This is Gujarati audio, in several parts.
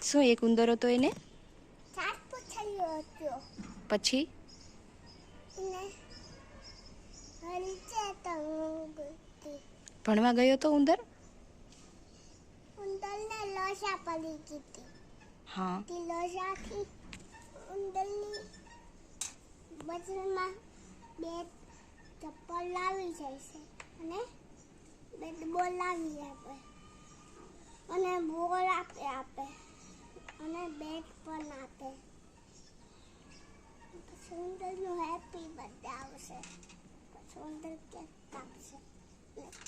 શું એક ઉંદર હતો એને? પછી ભણવા ગયો તો ઉંદર? ઉંદરને લોસા પડી ગઈ હતી. હા. તે લોસાથી ઉંદરની બજારમાં બે ચપ્પલ લાવી જાય છે અને બેટ બોલ લાવી આપે અને બોલ આપે અને બેટ પણ આપે. પછી ઉંદરનું હેપી બર્થડે આવશે. પછી ઉંદર કેક કાપશે.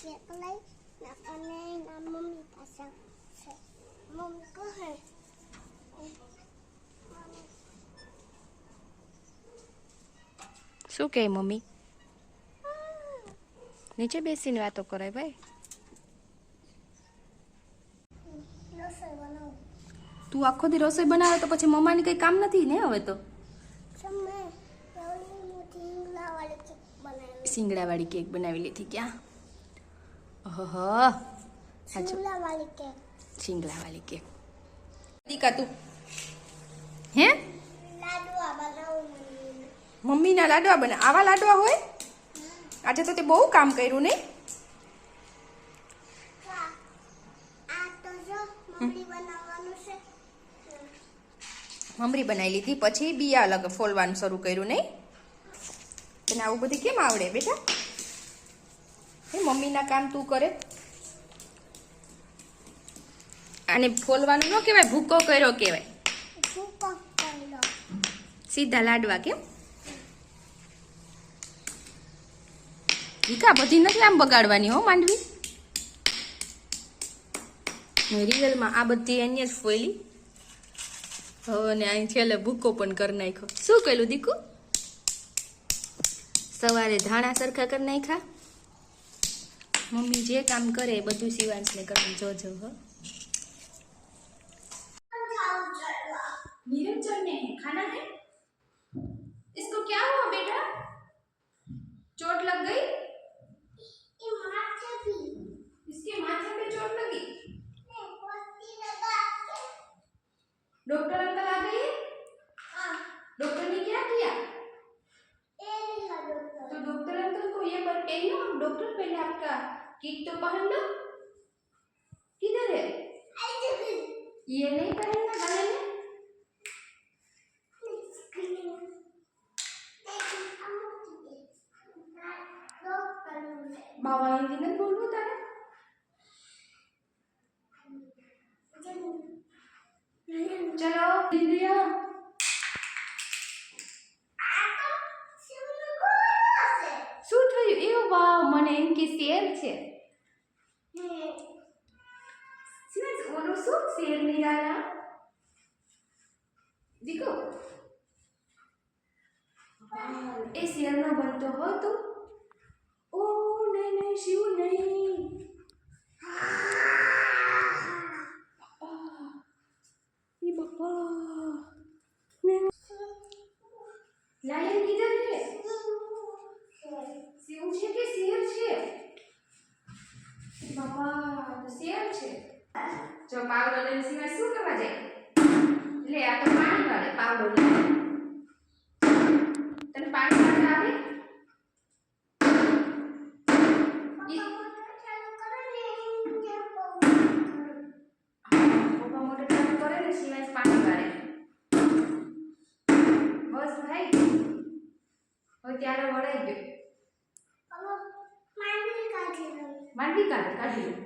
કેક લઈ અને એના મમ્મી પાસે આવશે. મમ્મી કહે શું કહે મમ્મી? નીચે બેસીને વાતો કરાય ભાઈ. રસોઈ બનાવું. તું આખો દી રસોઈ બનાવે તો પછી મમ્માની કંઈ કામ નથી ને હવે તો? સિંગડાવાળી કેક બનાવી લીધી ક્યાં? ઓહો શિમલાવાળી કેક. સિંગડાવાળી કેક. દીકા તું હે લાડવા બનાવું. મમ્મીના લાડવા બને? આવા લાડવા હોય? આજે તો તે બહુ કામ કર્યું નહીં? આ તો જો મમ્મી બનાવવાનું છે. મમરી બનાવી લીધી પછી બિયા અલગ ફોલવાનું શરૂ કર્યું નહીં? તને આવું બધું કેમ આવડે બેટા? હે મમ્મીના કામ તું કરે? આને ફોલવાનું ન કહેવાય, ભૂકો કર્યો કહેવાય. સીધા લાડવા કેમ? દીકા બધી નથી આમ બગાડવાની હો માંડવી. રિયલમાં આ બધી અહીંયા જ ફોલી. હવે ને અહીં છેલ્લે ભૂકો પણ કરી નાખ્યો. શું કહેલું દીકુ? સવારે ધાણા સરખા કરી નાખ્યા. મમ્મી જે કામ કરે એ બધું શિવાંશને કરવાનું જોજો હો. नीरज चढ़ने हैं, खाना है? इसको क्या हुआ बेटा? चोट लग गई? इसके माथे पे चोट लगी? डॉक्टर अंकल आ गए? डॉक्टर ने क्या किया? तो डॉक्टर अंकल को ये बताइए ना, डॉक्टर पहले आपका किट तो पहन लो. किधर है? ये नहीं पहनना गले में. बाबा हिंदी में बोलूं तारे? चलो दीदिया. શું થયું? એ વાહ, મને એમ કે શેર છે. ઓલું શું શેર નિરાલા? દીકો એ શેર ન બનતો હો તું. ઓ નહીં નહીં શિવ નહીં. ये बाबा लायन किधर है? शिव છે કે શેર છે? બાબા તો શેર છે. જો પાવડો લઈને સિવાય શું કરવા જાય? લે આ તો પાણી વાળે પાવડો લે. તને પાણી વાળે આવે? પપ્પા મોટર ચાલુ કરે ને સિવાય પાણી વાળે. બસ ભાઈ હવે ત્યારે વળાઈ ગયો. માંડવી કાઢી લો.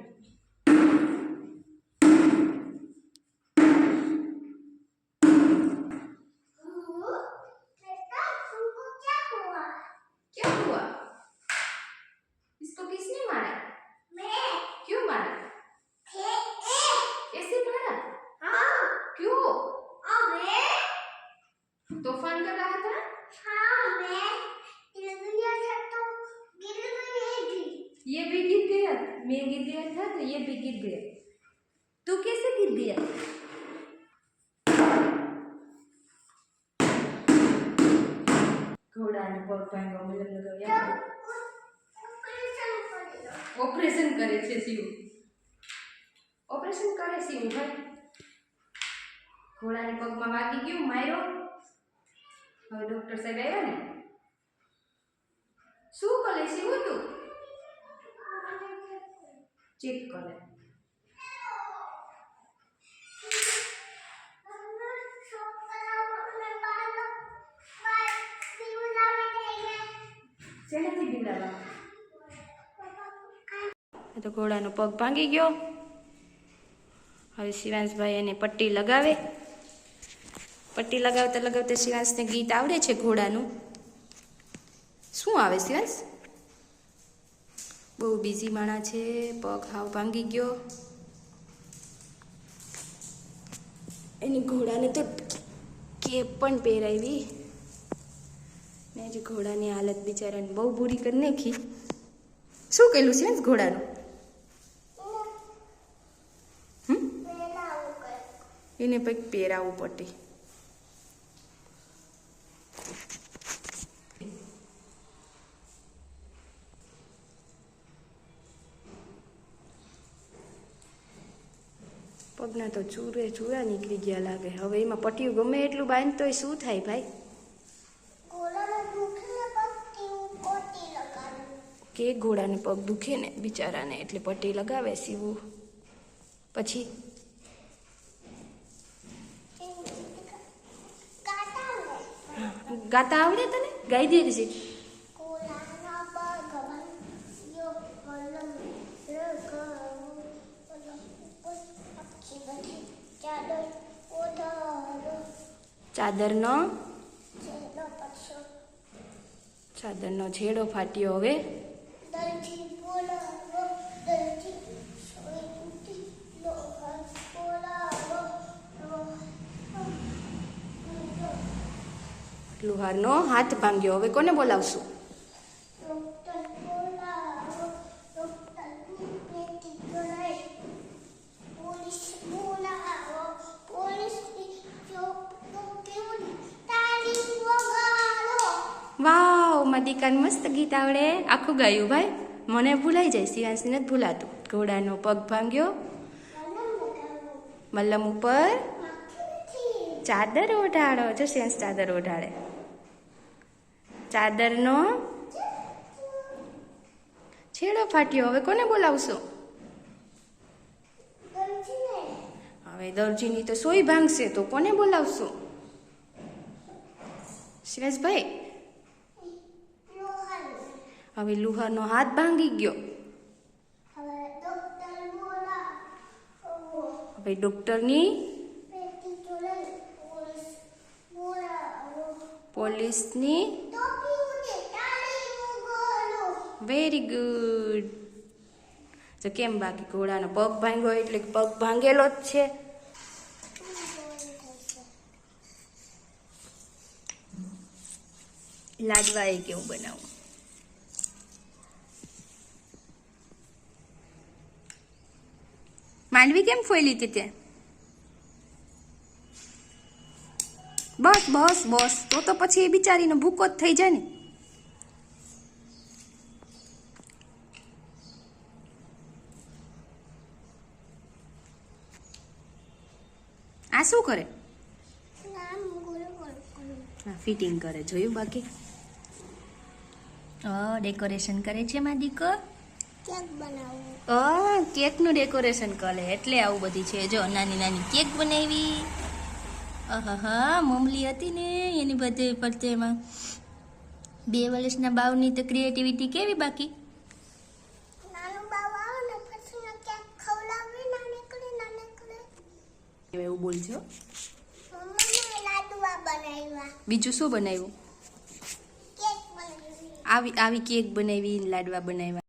क्या हुआ? इसको किसने मारा? क्यों मारा? कैसे मारा? क्यों? तूफान कर रहा था? ये भी गिर गया. मैं गिर गया था तो ये भी गिर गया. तू कैसे गिर गया? घोड़ा ने पग भांगो मलम लगाव्या. ऑपरेशन करे छे शिव. ऑपरेशन करे शिव भाई. ઘોડાને પગમાં વાગી ગયું, માર્યો. હવે ડોક્ટર સાહેબ આવ્યા ને, શું કરે છે તું? ચેક કરે. શેનાથી બીવડાવવા? તો ઘોડાનો પગ ભાંગી ગયો. હવે શિવાંશભાઈ એને પટ્ટી લગાવે. પટ્ટી લગાવતા લગાવતા શિવાંશને ગીત આવડે છે ઘોડાનું. શું આવે શિવાંશ? બહુ બિઝી માણસ છે. પગ હાવ ભાંગી ગયો. એની ઘોડાને તો કેપ પણ પહેરાવી ને જે ઘોડાની હાલત બિચારાને બહુ બુરી કરી નાખી. શું કહેલું છે ઘોડાનું? એને કંઈક પહેરાવવું પડે. પગના તો ચૂરા નીકળી ગયા લાગે. હવે એમાં પટ્ટીયું ગમે એટલું બાંધ તોય શું થાય ભાઈ? કે ઘોડાને પગ દુખે ને બિચારાને એટલે પટ્ટી લગાવે સીવું. પછી ગાતા આવડે તને? ગાઈ દે છે. ચાદરનો છેડો ફાટ્યો. હવે લુહારનો હાથ ભાંગ્યો. હવે કોને બોલાવશું? વાવ, મારી દીકરાને મસ્ત ગીત આવડે. આખું ગાયું ભાઈ. મને ભૂલાઈ જાય, શિવાંશને નથી ભૂલાતું. ઘોડાનો પગ ભાંગ્યો. મલ્લમ ઉપર ચાદર ઓઢાડો. જો શિવાંશ ચાદર ઓઢાડે. ચાદરનો છેડો ફાટ્યો. હવે કોને બોલાવશો? હવે દરજીની તો સોય ભાંગશે તો કોને બોલાવશો? શિવાંશભાઈ, હવે લુહારનો હાથ ભાંગી ગયો. હવે ડોક્ટરની પોલીસની. Very good. તો કેમ બાકી ઘોડાનો પગ ભાંગ્યો એટલે પગ ભાંગેલો જ છે. લાડવા એ કેવું બનાવું? માંડવી કેમ ફોયલી હતી તે? બસ બસ બસ. તો પછી એ બિચારીનો ભૂકો જ થઈ જાય ને. આ શું કરે? હા, ફિટિંગ કરે. જોયું બાકી? ડેકોરેશન કરે છે મારી દીકો. કેક બનાવું. કેકનું ડેકોરેશન કરે એટલે આવું બધી છે. જો નાની નાની કેક બનાવી. હા, મમલી હતી ને એની બધે પડતેમાં 2 વર્ષના બાવની તો ક્રિએટિવિટી કેવી બાકી. નાનું બાવ આવે ને પછી કેક ખવડાવી નાનકડે. એવું બોલજો. મમ્માને લાડવા બનાવ્યા. બીજું શું બનાવ્યું? કેક બનાવી. આવી કેક બનાવી, લાડવા બનાવ્યા.